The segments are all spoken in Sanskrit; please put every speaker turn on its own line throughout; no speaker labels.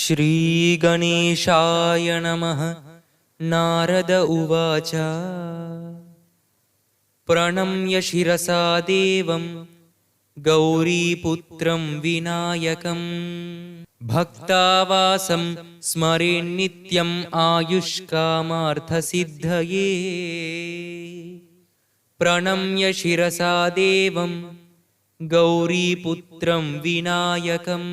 श्रीगणेशाय नमः। नारद उवाच प्रणम्य शिरसा देवं गौरीपुत्रं विनायकं भक्तावासं स्मरेन्नित्यम् आयुष्कामार्थसिद्धये। प्रणम्य शिरसा देवं गौरीपुत्रं विनायकं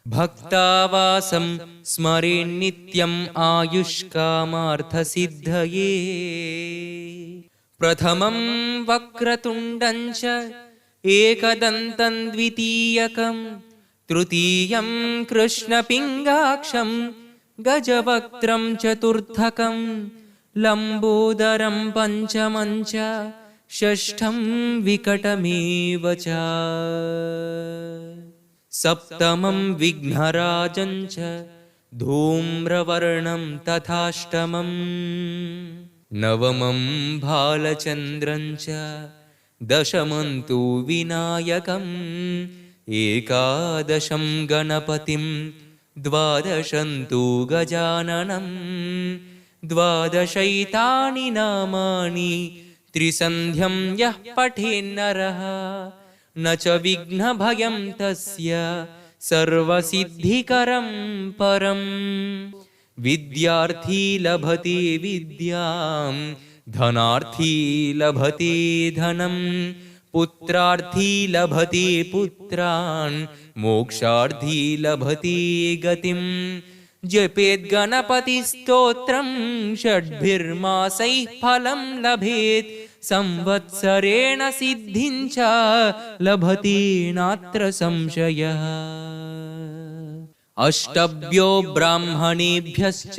भक्तावासं स्मरेन्नित्यम् आयुष्कामार्थसिद्धये। प्रथमं वक्रतुण्डं च एकदन्तं द्वितीयकं तृतीयं कृष्णपिङ्गाक्षं गजवक्त्रं चतुर्थकं लम्बोदरं पञ्चमं च षष्ठं विकटमेव च। सप्तमं विघ्नराजं च धूम्रवर्णं तथाष्टमं नवमं भालचन्द्रं च दशमं तु विनायकम् एकादशं गणपतिं द्वादशं तु गजाननं द्वादशैतानि नामानि त्रिसन्ध्यं यः पठेन्नरः न च विघ्नभयं तस्य सर्वसिद्धिकरं परम्। विद्यार्थी लभते विद्यां धनार्थी लभते धनं पुत्रार्थी लभते पुत्रान् मोक्षार्थी लभते गतिं। जपेद्गणपतिस्तोत्रं षड्भिर्मासैः फलं लभेत् संवत्सरेण सिद्धिं च लभते नात्र संशयः। अष्टभ्यो ब्राह्मणेभ्यश्च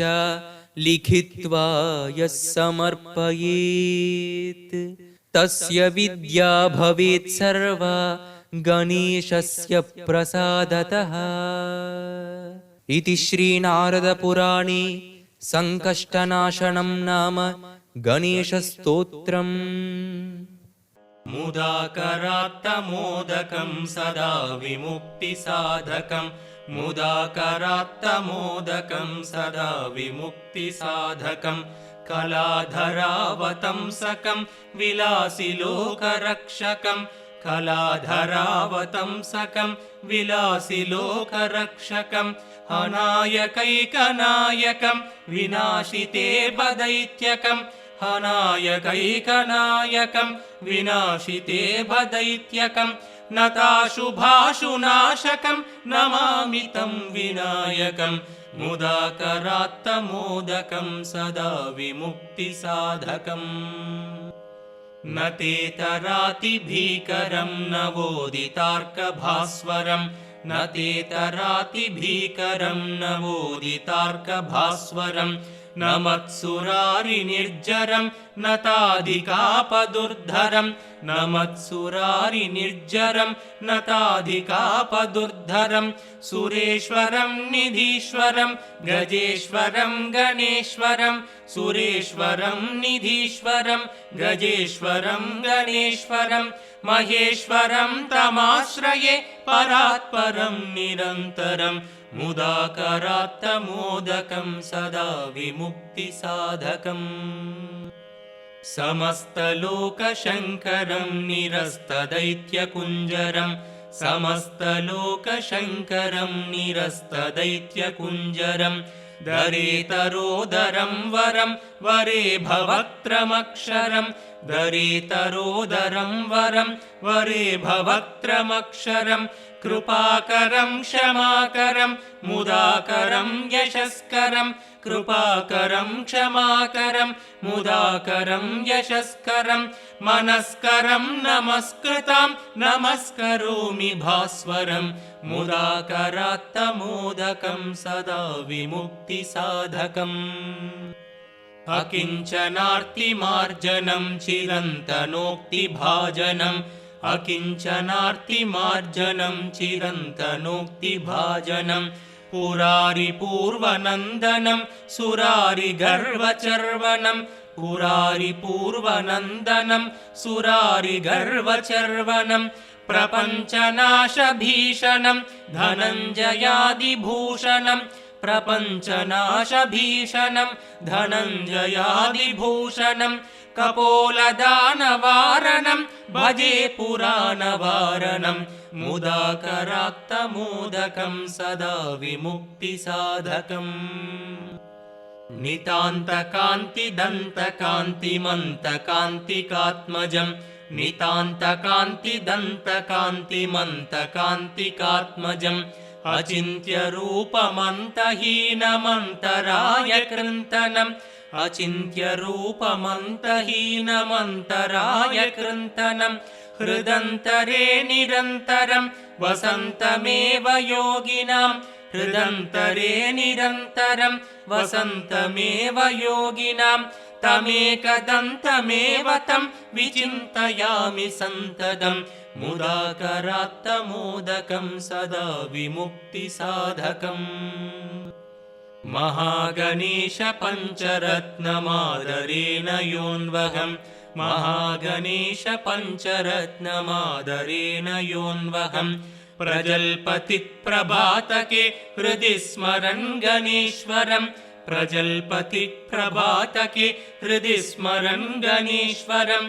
लिखित्वा यः समर्पयेत् तस्य विद्या भवेत् सर्वा गणेशस्य प्रसादतः। इति श्रीनारदपुराणे संकष्टनाशनं नाम गणेशस्तोत्रम्।
मुदाकरात्तमोदकं सदा विमुक्तिसाधकं मुदाकरात्तमोदकं सदा विमुक्तिसाधकं कलाधरावतंसकं विलासिलोकरक्षकं कलाधरावतंसकं विलासिलोकरक्षकं हनायकैकनायकं विनाशिते बदैत्यकं हनायकैकनायकं विनाशिते बदैत्यकं नताशुभाशुनाशकं नमामि तं विनायकं मुदाकरात्तमोदकं सदा विमुक्तिसाधकम्। न तेतरातिभीकरं नवोदितार्कभास्वरं न तेतरातिभीकरं नवोदितार्कभास्वरं न मत्सुरारिनिर्जरं न ताधिकापदुर्धरं न मत्सुरारिनिर्जरं न ताधिकापदुर्धरं सुरेश्वरं निधीश्वरं गजेश्वरं गणेश्वरं सुरेश्वरं निधीश्वरं गजेश्वरं गणेश्वरं महेश्वरं तमाश्रये परात्परं निरन्तरं मुदाकरात्तमोदकं सदा विमुक्तिसाधकम्। समस्तलोकशङ्करं निरस्तदैत्यकुञ्जरं समस्तलोकशङ्करं निरस्तदैत्यकुञ्जरं दरेतरोदरं वरं वरे भवक्त्रमक्षरं दरेतरोदरं वरं वरे भवक्त्रमक्षरं कृपाकरं क्षमाकरं मुदाकरं यशस्करं कृपाकरं क्षमाकरं मुदाकरं यशस्करं मनस्करं नमस्कृतं नमस्करोमि भास्वरं मुदाकरात्तमोदकं सदा विमुक्तिसाधकम्। अकिञ्चनार्तिमार्जनं चिरन्तनोक्तिभाजनम् अकिञ्चनार्तिमार्जनं चिरन्तनोक्तिभाजनं पुरारिपूर्वनन्दनं सुरारिगर्वचर्वनं पुरारिपूर्वनन्दनं सुरारिगर्वचर्वनं प्रपञ्चनाशभीषणं धनञ्जयादिभूषणं प्रपञ्चनाशभीषणं धनञ्जयादिभूषणं कपोलदानवारणं भजे पुराणवारणं मुदाकरात्तमोदकं सदा विमुक्तिसाधकम् नितान्तकान्तिदन्तकान्तिमन्तकान्तिकात्मजं नितान्तकान्तिदन्तकान्तिमन्तकान्तिकात्मजम् अचिन्त्यरूपमन्तहीनमन्तरायकृन्तनम् अचिन्त्यरूपमन्तहीनमन्तरायकृन्तनम् हृदन्तरे निरन्तरं वसन्तमेव योगिनां हृदन्तरे निरन्तरं वसन्तमेव योगिनां तमेकदन्तमेव तं विचिन्तयामि सन्ततं मुदाकरात्तमोदकं सदा विमुक्तिसाधकम् महागणेश पञ्चरत्नमादरेण योऽन्वहम् महागणेश पञ्चरत्नमादरेण योऽन्वहम् प्रजल्पतिप्रभातके हृदि स्मरन् गणेश्वरम् प्रजल्पतिप्रभातके हृदि स्मरन् गणेश्वरम्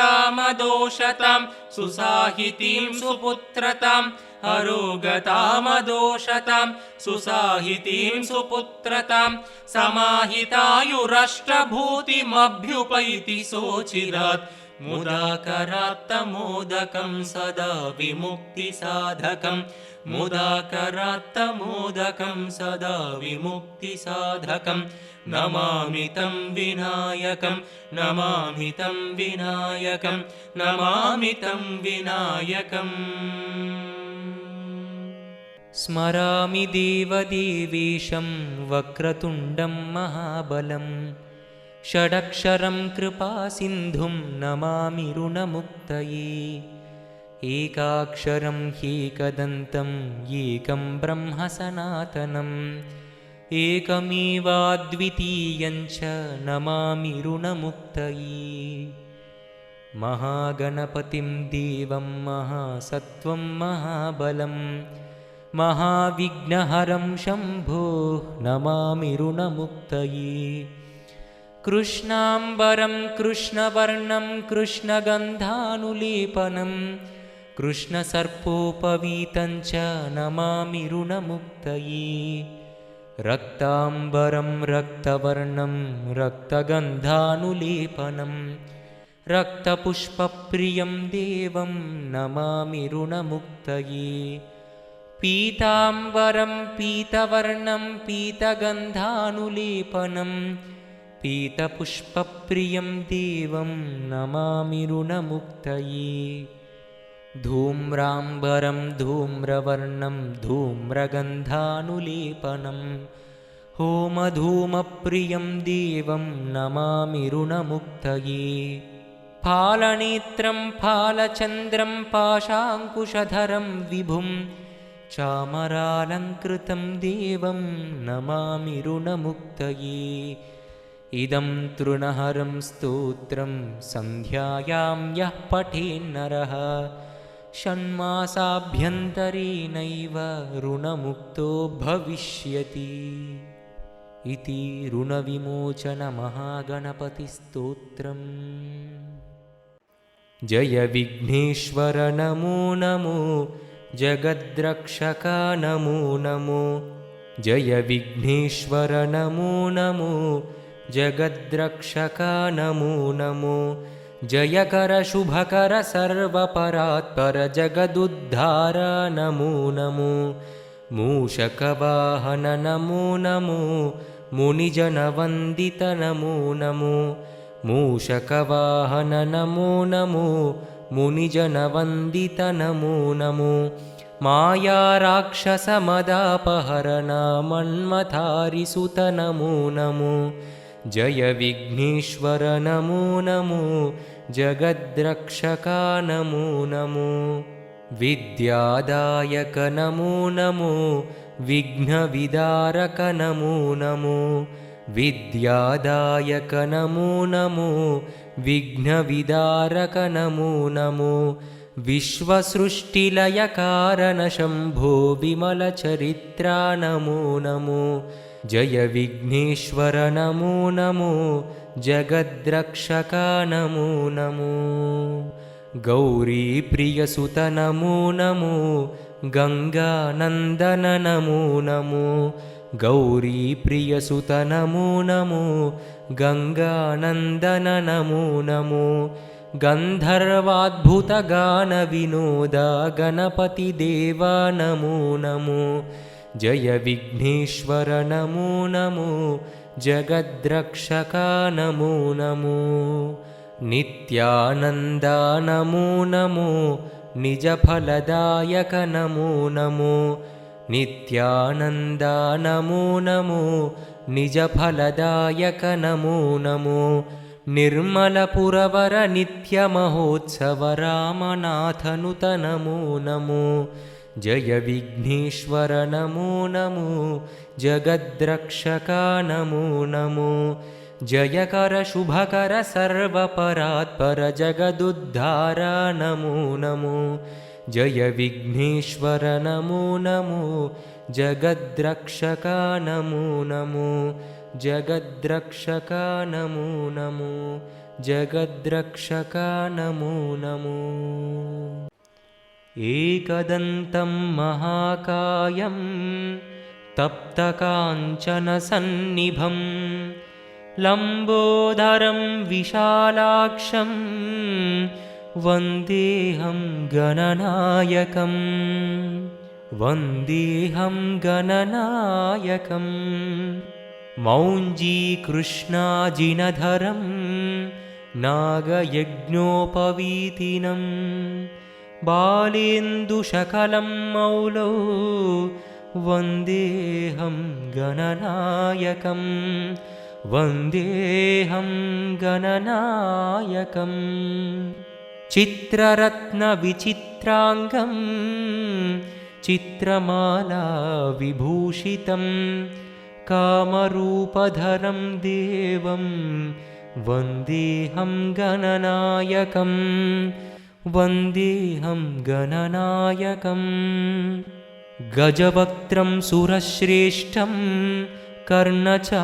अरोगतामदोषतां सुसाहितीं सुपुत्रताम् अरोगतामदोषतां सुसाहितीं सुपुत्रतां समाहितायुरष्टभूतिमभ्युपैति सोचिरात् मुदाकरात्तमोदकं सदा विमुक्तिसाधकं मुदाकरात्तमोदकं सदा विमुक्तिसाधकं नमामि तं विनायकं नमामि तं विनायकं नमामि तं विनायकम्
स्मरामि देवदेवेशं वक्रतुण्डं महाबलं षडक्षरं कृपासिन्धुं नमामि ऋणमुक्तये एकाक्षरं ह्येकदन्तम् एकं ब्रह्म सनातनम् एकमेवाद्वितीयं च नमामि ऋणमुक्तये महागणपतिं देवं महासत्त्वं महाबलं महाविघ्नहरं शम्भो नमामि ऋणमुक्तये कृष्णाम्बरं कृष्णवर्णं कृष्णगन्धानुलेपनं कृष्णसर्पोपवीतं च नमामि ऋणमुक्तये रक्ताम्बरं रक्तवर्णं रक्तगन्धानुलेपनं रक्तपुष्पप्रियं देवं नमामि ऋणमुक्तये पीताम्बरं पीतवर्णं पीतगन्धानुलेपनं पीतपुष्पप्रियं देवं नमामि ऋणमुक्तये धूम्राम्बरं धूम्रवर्णं धूम्रगन्धानुलेपनं होमधूमप्रियं देवं नमामि ऋणमुक्तये फालनेत्रं फालचन्द्रं पाशाङ्कुशधरं विभुं चामरालङ्कृतं देवं नमामि ऋणमुक्तये इदं तृणहरं स्तोत्रं सन्ध्यायां यः पठेन्नरः षण्मासाभ्यन्तरेणैव ऋणमुक्तो भविष्यति इति ऋणविमोचनमहागणपतिस्तोत्रम् जय विघ्नेश्वर नमो नमो जगद्रक्षका नमो नमो जय विघ्नेश्वर नमो नमो जगद्रक्षका नमो नमो जयकर शुभकर सर्वपरात्पर जगदुद्धार नमो नमो मूषकवाहन नमो नमो मुनिजनवन्दित नमो नमो मूषकवाहन नमो नमो मुनिजनवन्दित नमो नमो मायाराक्षसमदापहरणा मन्मथारिसुत नमो नमो जय विघ्नेश्वर नमो नमो जगद्रक्षका नमो नमो विद्यादायक नमो नमो विघ्नविदारक नमो नमो विद्यादायक नमो नमो विघ्नविदारक नमो नमो विश्वसृष्टिलयकारणशम्भो विमलचरित्रा नमो नमो जय विघ्नेश्वर नमो नमो जगद्रक्षका नमो नमो गौरीप्रियसुत नमो नमो गङ्गानन्दन नमो नमो गौरीप्रियसुत नमो नमो गङ्गानन्दन नमो नमो गन्धर्वाद्भुतगानविनोदा गणपतिदेवा नमो नमो जय विघ्नेश्वर नमो नमो जगद्रक्षका नमो नमो नित्यानन्दा नमो नमो निजफलदायक नमो नमो नित्यानन्दा नमो नमो निजफलदायक नमो नमो निर्मलपुरवर नित्यमहोत्सव रामनाथनुत नमो नमो जय विघ्नेश्वर नमो नमो जगद्रक्षका नमो नमो जयकर शुभकर सर्वपरात्पर जगदुद्धारा नमो नमो जय विघ्नेश्वर नमो नमो जगद्रक्षका नमो नमो जगद्रक्षका नमो नमो जगद्रक्षका नमो नमो एकदन्तं महाकायं तप्तकाञ्चनसन्निभं लम्बोदरं विशालाक्षं वन्देऽहं गणनायकं वन्देऽहं गणनायकं मौञ्जीकृष्णाजिनधरं नागयज्ञोपवीतिनं बालेन्दुशकलं मौलौ वन्देऽहं गणनायकं वन्देऽहं गणनायकं चित्ररत्नविचित्राङ्गं चित्रमालाविभूषितं कामरूपधरं देवं वन्देऽहं गणनायकं वन्देऽहं गणनायकं गजवक्त्रं सुरश्रेष्ठं कर्णचामरभूषितं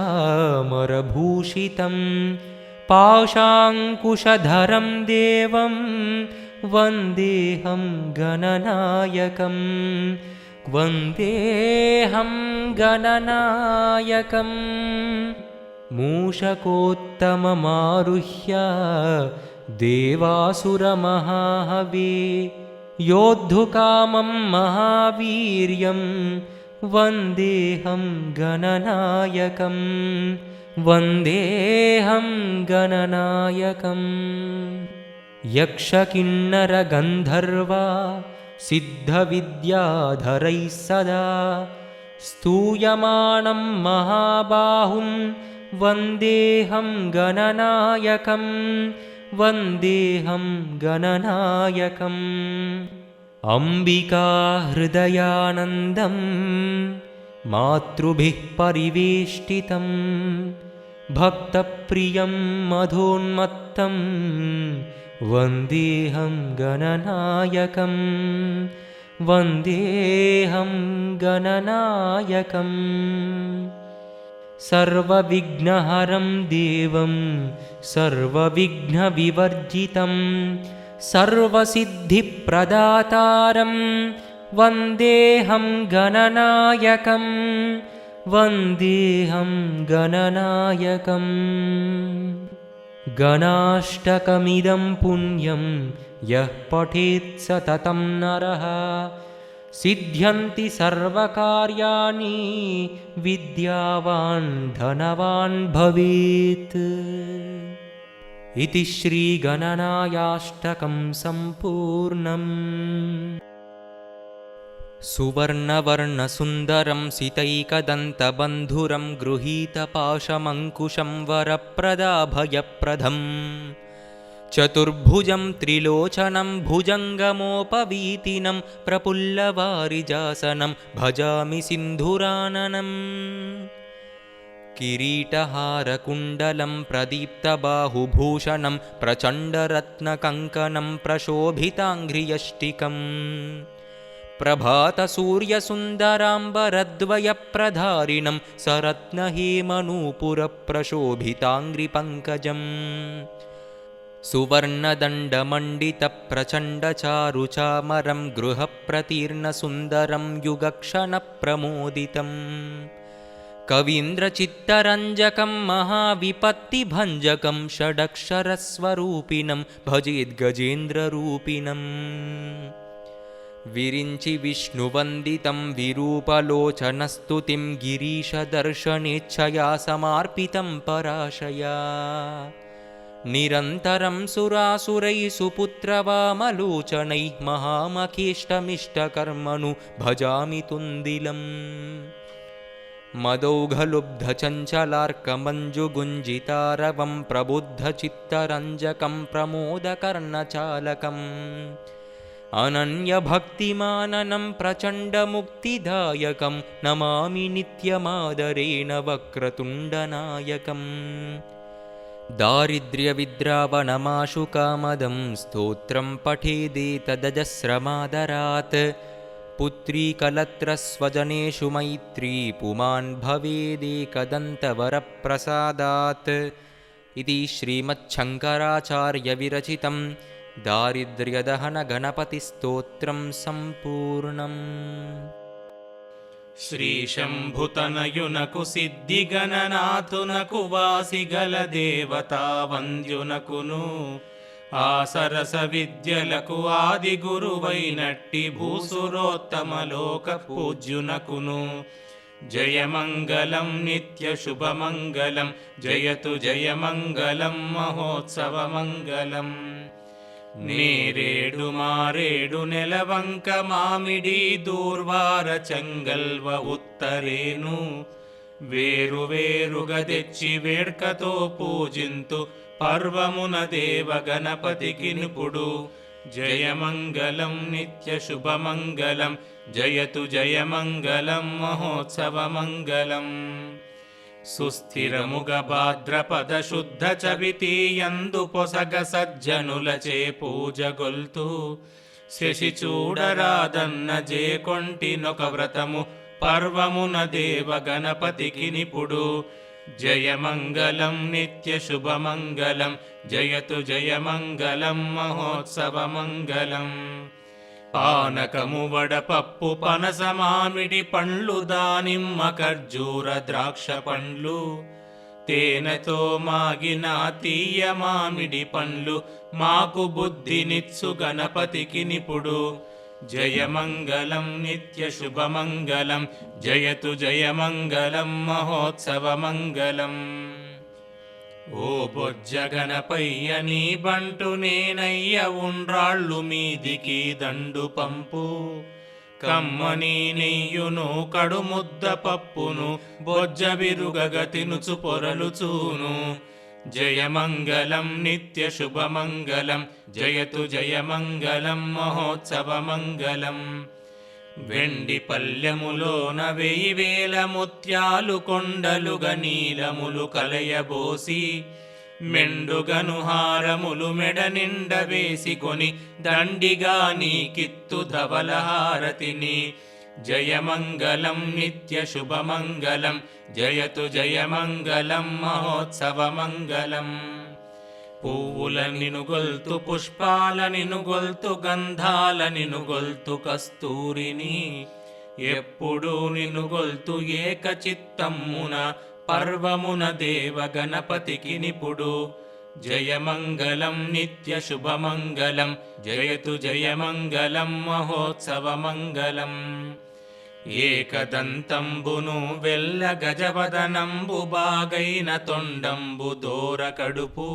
पाशाङ्कुशधरं देवं वन्देऽहं गणनायकं वन्देऽहं गणनायकं मूषकोत्तममारुह्य देवासुरमहाहवे योद्धुकामं महावीर्यं वन्देऽहं गणनायकं वन्देऽहं गणनायकं यक्षकिन्नरगन्धर्वा सिद्धविद्याधरैः सदा स्तूयमानं महाबाहुं वन्देऽहं गणनायकं वन्देऽहं गणनायकम् अम्बिका हृदयानन्दं मातृभिः परिवेष्टितं भक्तप्रियं मधोन्मत्तं वन्देऽहं गणनायकं वन्देऽहं गणनायकम् सर्वविघ्नहरं देवं सर्वविघ्नविवर्जितं सर्वसिद्धिप्रदातारं वन्देऽहं गणनायकं वन्देऽहं गणनायकम् गणाष्टकमिदं पुण्यं यः पठेत् सततं नरः सिद्ध्यन्ति सर्वकार्याणि विद्यावान् धनवान् भवेत् इति श्रीगणनायाष्टकं सम्पूर्णम् सुवर्णवर्णसुन्दरं सितैकदन्तबन्धुरं गृहीतपाशमङ्कुशं वरप्रदाभयप्रदम् चतुर्भुजं त्रिलोचनं भुजङ्गमोपवीतिनं प्रफुल्लवारिजासनं भजामि सिन्धुराननम् కిరీటహారకుండలం ప్రదీప్తబాహుభూషణం ప్రచండరత్నకంకణం ప్రశోభితాంఘ్రియష్టికం ప్రభాతసూర్యసుందరాంబరద్వయప్రధారిణం సరత్నహేమనూపురప్రశోభితాంఘ్రిపङ्कजम् సువర్ణదండమండితప్రచण्डचारुचामरं गृहप्रतीर्णसुन्दरं युगक्षणप्रमोदितम् कवीन्द्रचित्तरञ्जकं महाविपत्तिभञ्जकं षडक्षरस्वरूपिणं भजेद्गजेन्द्ररूपिणम् विरिञ्चि विष्णुवन्दितं विरूपलोचनस्तुतिं गिरीशदर्शनेच्छया समार्पितं पराशया निरन्तरं सुरासुरैः सुपुत्रवामलोचनैः महामखेष्टमिष्टकर्मणु भजामि तुन्दिलम् मदौघलुब्धचञ्चलार्कमञ्जुगुञ्जितारवं प्रबुद्धचित्तरञ्जकं प्रमोदकर्णचालकम् अनन्यभक्तिमाननं प्रचण्डमुक्तिदायकं नमामि नित्यमादरेण वक्रतुण्डनायकम् दारिद्र्यविद्रावणमाशुकामदं स्तोत्रं पठेदेतदजस्रमादरात् पुत्रीकलत्रस्वजनेषु मैत्री पुमान् भवेदेकदन्तवरप्रसादात् इति श्रीमच्छङ्कराचार्यविरचितं दारिद्र्यदहनगणपतिस्तोत्रं सम्पूर्णम्
శ్రీశంభుతనయునకు సిద్ధిగణనాథునకు వాసిగల దేవతా వంద్యునకును ఆ సరస విద్యలకు ఆది గురువైనట్టి భూసురోత్తమలోక పూజ్యునకును జయమంగళం నిత్య శుభమంగళం జయతు జయమంగళం మహోత్సవమంగళం నేరేడు మారేడు నెలవంక మామిడి దూర్వార చెంగల్వ ఉత్తరేను వేరు వేరుగా తెచ్చి వేడ్కతో పూజింతు పర్వమున దేవ గణపతికి నిపుడు జయమంగళం నిత్య శుభమంగళం జయతు జయమంగళం మహోత్సవమంగళం సుస్థిరముగ భాద్రపద శుద్ధ చవితి యందు పొసగ సజ్జనులచే పూజగొల్తూ శశి చూడరాదన్న జేకొంటినొక వ్రతము పర్వమున దేవ గణపతికి నిపుడు జయమంగళం నిత్య శుభమంగళం జయతు జయమంగళం మహోత్సవమంగళం పానకము వడపప్పు పనస మామిడి పండ్లు దానిమ్మ ఖర్జూర ద్రాక్ష పండ్లు తేనెతో మాగిన తీయ మామిడి పండ్లు మాకు బుద్ధినిత్సు గణపతికి నిపుడు జయమంగళం నిత్య శుభమంగళం జయతు జయమంగళం మహోత్సవమంగళం ఓ బొజ్జ గణపయ్య నీ బంటు నేనయ్య ఉండ్రాళ్ళు మీదికి దండు పంపు కమ్మని నెయ్యును కడుముద్ద పప్పును బొజ్జ విరుగగ తినుచు పొరలుచూను జయమంగళం నిత్య శుభమంగళం జయతు జయమంగళం మహోత్సవమంగళం వెండి పల్లెములోన 1000 ముత్యాలు కొండలుగా నీలములు కలయబోసి మెండుగను హారములు మెడ నిండ వేసికొని దండిగా నీకిత్తు ధవలహారతిని జయమంగళం నిత్య శుభమంగళం జయతు జయమంగళం మహోత్సవమంగళం పువ్వుల నినుగొల్తు పుష్పాల నినుగొల్తు గంధాల నినుగొల్తు కస్తూరిని ఎప్పుడు నినుగొల్తు ఏకచిత్తమ్మున పర్వమున దేవ గణపతికి నిపుడు జయమంగళం నిత్య శుభమంగళం జయతు జయమంగళం మహోత్సవమంగళం ఏకదంతంబును వెల్ల గజవదనంబు బాగైన తొండంబు దోర కడుపు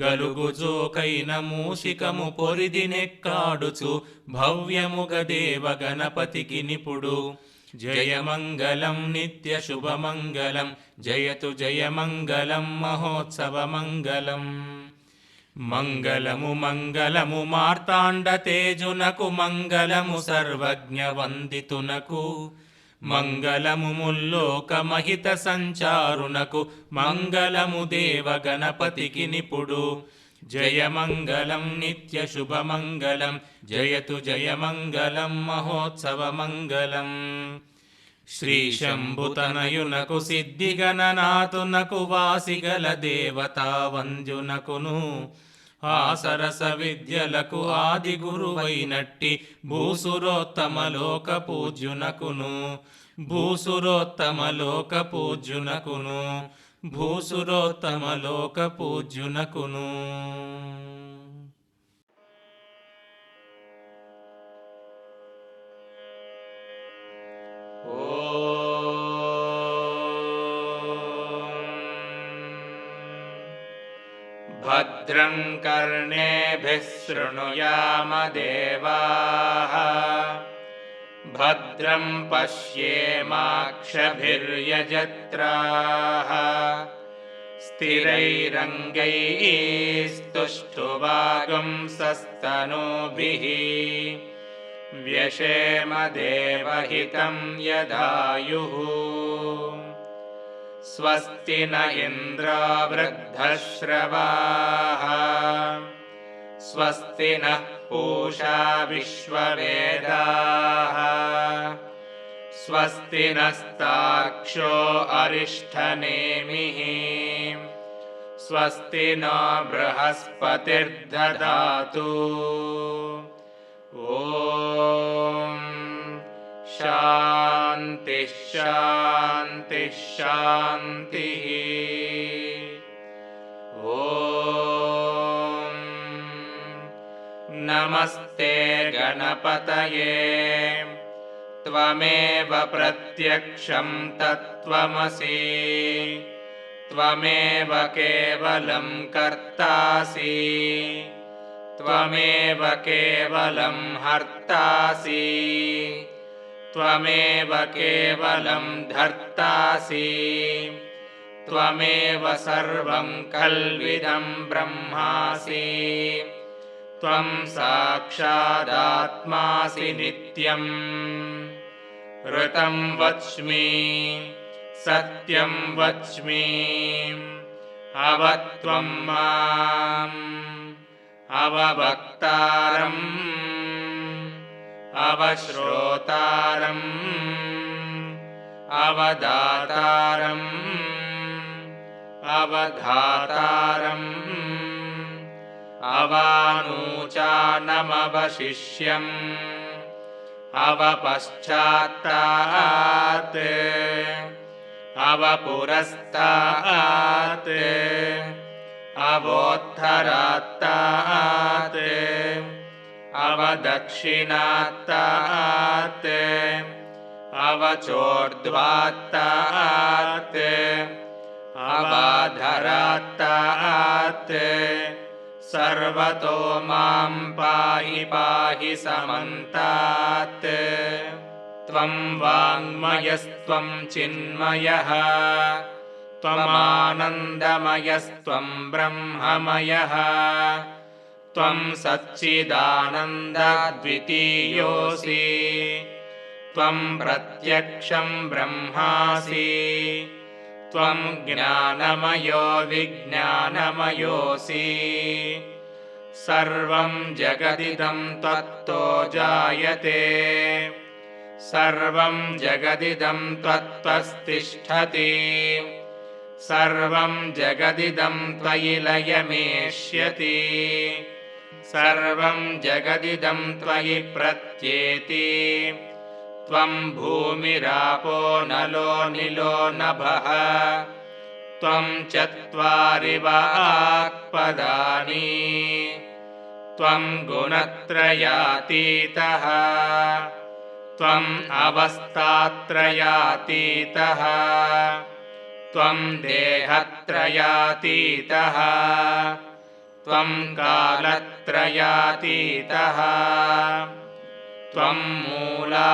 గలుగు జోకైన మూషికము పొరిదినెక్కాడుచు భవ్యముగ దేవ గణపతికి నిపుడు జయమంగళం నిత్య శుభమంగళం జయతు జయమంగళం మహోత్సవమంగళం మంగళము మంగళము మార్తాండ తేజునకు మంగళము సర్వజ్ఞ వందితునకు మంగళము ముల్లోకమహిత సంచారునకు మంగళము దేవ గణపతికి నిపుడు జయమంగళం నిత్య శుభమంగళం జయతు జయమంగళం మహోత్సవమంగళం శ్రీశంభుతనయునకు సిద్ధిగణనాథునకు వాసిగల దేవతా వంద్యునకును ఆసరస విద్యలకు ఆది గురువైనట్టి భూసురోత్తమలోక పూజ్యునకును భూసురోత్తమలోక పూజ్యునకును భూసురోత్తమలోక పూజ్యునకును భద్రం కర్ణేభిః శృణుయామ దేవాః భద్రం పశ్యేమాక్షభిర్యజత్రాః స్థిరైరంగైస్తుష్టువాగుంసస్తనూभिः व्यशेम देवहितं यदायुः स्वस्ति न इन्द्रो वृद्धश्रवाः स्वस्ति नः पूषा विश्ववेदाः स्वस्ति नस्तार्क्ष्यो अरिष्ठनेमिः स्वस्ति नो बृहस्पतिर्दधातु ॐ शान्ति शान्ति शान्तिः ॐ नमस्ते गणपतये त्वमेव प्रत्यक्षं तत्त्वमसि त्वमेव केवलं कर्तासि त्वमेव केवलं हर्तासि त्वमेव केवलं धर्तासि त्वमेव सर्वं खल्विदं ब्रह्मासि त्वं साक्षादात्मासि नित्यम् ऋतं वच्मि सत्यं वच्मि अवत्वं माम् अववक्तारम् अवश्रोतारम् अवदातारम् अवधातारम् अवानूचानमवशिष्यम् अवपश्चात्तात् अवपुरस्तात् अवोत्तरात्तात् अवदक्षिणात्तात् अवचोर्ध्वात्तात् अवाधरात्तात् सर्वतो मां पाहि पाहि समन्तात् त्वं वाङ्मयस्त्वं चिन्मयः त्वमानन्दमयस्त्वं ब्रह्ममयः त्वं सच्चिदानन्दद्वितीयोऽसि त्वं प्रत्यक्षं ब्रह्मासि त्वं ज्ञानमयो विज्ञानमयोऽसि सर्वं जगदिदं त्वत्तो जायते सर्वं जगदिदं त्वत्त्वस्तिष्ठति सर्वं जगदिदं त्वयि लयमेष्यति सर्वं जगदिदं त्वयि प्रत्येति त्वं भूमिरापो नलो निलो नभः त्वं चत्वारि वाक्पदानि त्वं गुणत्रयातीतः त्वम् अवस्थात्रयातीतः त्वं देहत्रयातीतः त्वं कालत्रयातीतः त्वं मूलाधारस्थितोऽसि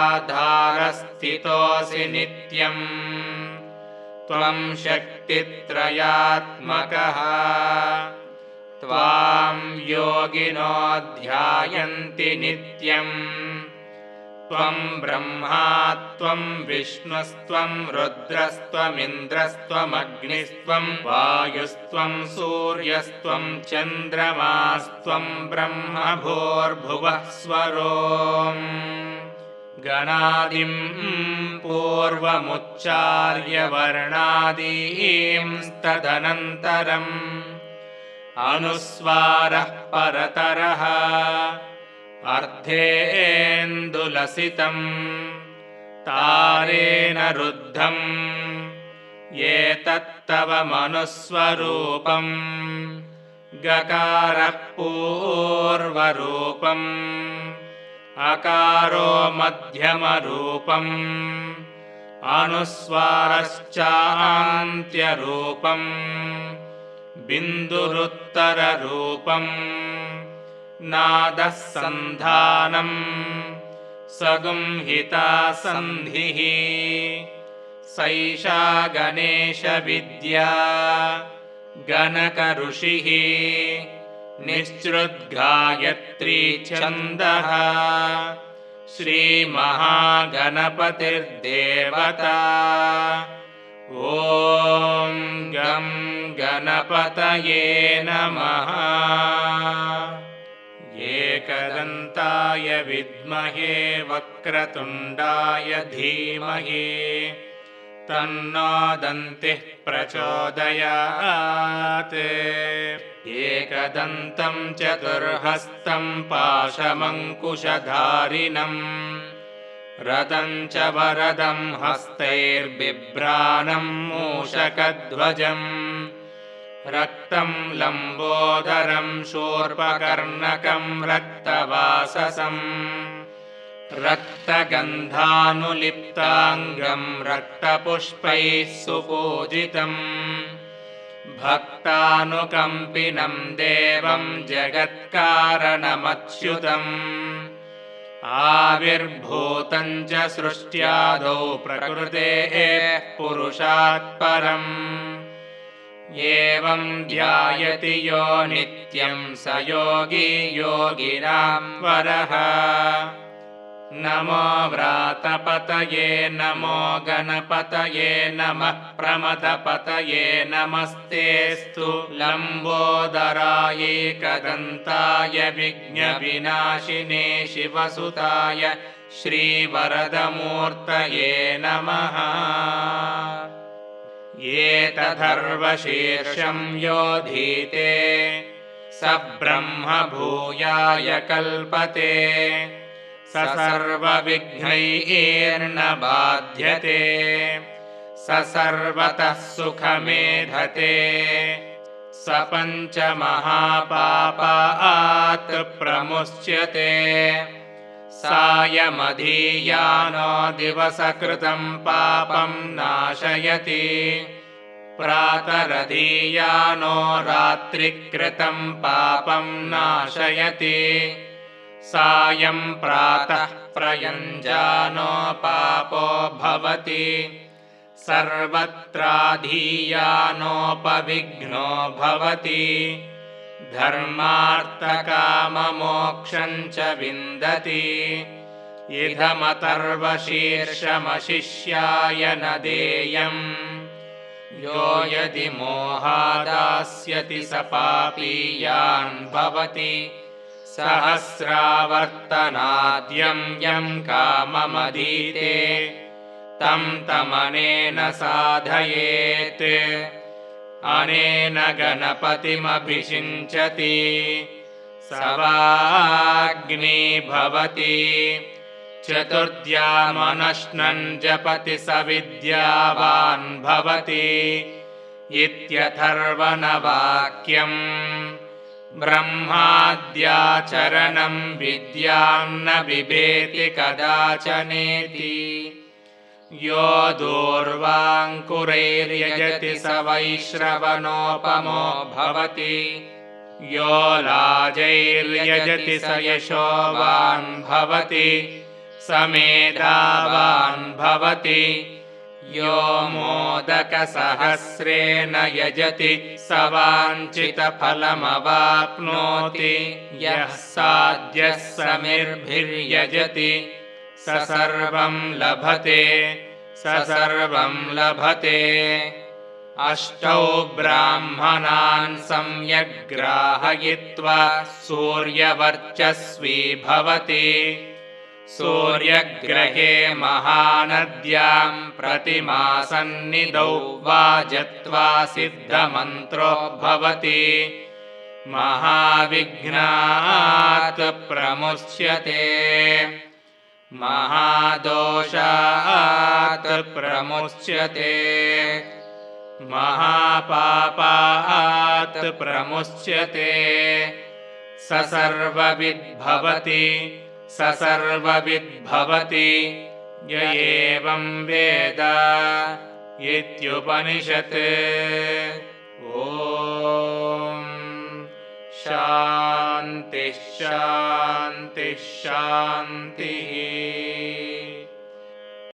नित्यम् त्वं शक्तित्रयात्मकः त्वां योगिनो ध्यायन्ति नित्यम् त्वं ब्रह्मा त्वं विष्णुस्त्वं रुद्रस्त्वमिन्द्रस्त्वमग्निस्त्वं वायुस्त्वं सूर्यस्त्वं चन्द्रमास्त्वं ब्रह्म भूर्भुवः स्वरोम् गणादिं पूर्वमुच्चार्य वर्णादींस्तदनन्तरम् अनुस्वारः परतरः अर्धेन्दुलसितं तारेण रुद्धम् एतत्तव मनुस्वरूपम् गकारः पूर्वरूपम् अकारो मध्यमरूपम् अनुस्वारश्चान्त्यरूपम् बिन्दुरुत्तररूपम् नादः सन्धानम् सगुंहिता सन्धिः सैषा गणेशविद्या गणकऋषिः निश्चृद्गायत्री छन्दः श्रीमहागणपतिर्देवता ॐ गं गणपतये नमः। एकदन्ताय विद्महे वक्रतुण्डाय धीमहि तन्नो दन्तिः प्रचोदयात्। एकदन्तं चतुर्हस्तं पाशमङ्कुशधारिणम् रथं च वरदं हस्तैर्बिभ्राणं मूषकध्वजम् रक्तं लम्बोदरं शूर्पकर्णकं रक्तवाससम् रक्तगन्धानुलिप्ताङ्गं रक्तपुष्पैः सुपूजितम् भक्तानुकम्पिनं देवं जगत्कारणमच्युतम् आविर्भूतं च सृष्ट्यादौ प्रकृतेः पुरुषात् परम् एवं ध्यायति यो नित्यं स योगी योगिनां वरः। नमो व्रातपतये नमो गणपतये नमः प्रमथपतये नमस्तेऽस्तु लम्बोदराय एकदन्ताय विघ्नविनाशिने शिवसुताय श्रीवरदमूर्तये नमः। एतदर्वशीर्षं योधीते स ब्रह्म भूयाय कल्पते स सर्वविघ्नैर्न बाध्यते स सर्वतः सुखमेधते स पञ्चमहापापात् प्रमुच्यते सायमधीयानो दिवसकृतं पापं नाशयति प्रातरधीयानो रात्रिकृतं पापं नाशयति सायं प्रातः प्रयुञ्जानो पापो भवति सर्वत्राधीयानोपविघ्नो भवति धर्मार्थकाममोक्षं च विन्दति इदमथर्वशीर्षमशिष्याय न देयम् यो यदि मोहादास्यति स पापीयान् भवति सहस्रावर्तनाद्यं यं काममधीते तं तमनेन साधयेत् अनेन गणपतिमभिषिञ्चति स वाग्मी भवति चतुर्द्यामनश्नं जपति स विद्यावान् भवति इत्यथर्वणवाक्यम् ब्रह्माद्याचरणं विद्यां न बिभेति कदाचनेति यो दूर्वाङ्कुरैर्यजति स वैश्रवणोपमो भवति यो लाजैर्यजति स यशोवान् भवति स मेधावान् भवति यो मोदकसहस्रेण यजति स वाञ्छितफलमवाप्नोति यः साध्यः समिर्भिर्यजति स सर्वं लभते स सर्वं लभते अष्टौ ब्राह्मणान् सम्यग्ग्राहयित्वा सूर्यवर्चस्वी भवति सूर्यग्रहे महानद्यां प्रतिमासन्निधौ वाजत्वा सिद्धमन्त्रो भवति महाविघ्नात् प्रमुच्यते महादोषात् प्रमुच्यते महापापात् प्रमुच्यते स सर्वविद्भवति स सर्वविद्भवति य एवं वेद इत्युपनिषत् ॐ शान्तिः शान्तिः शान्तिः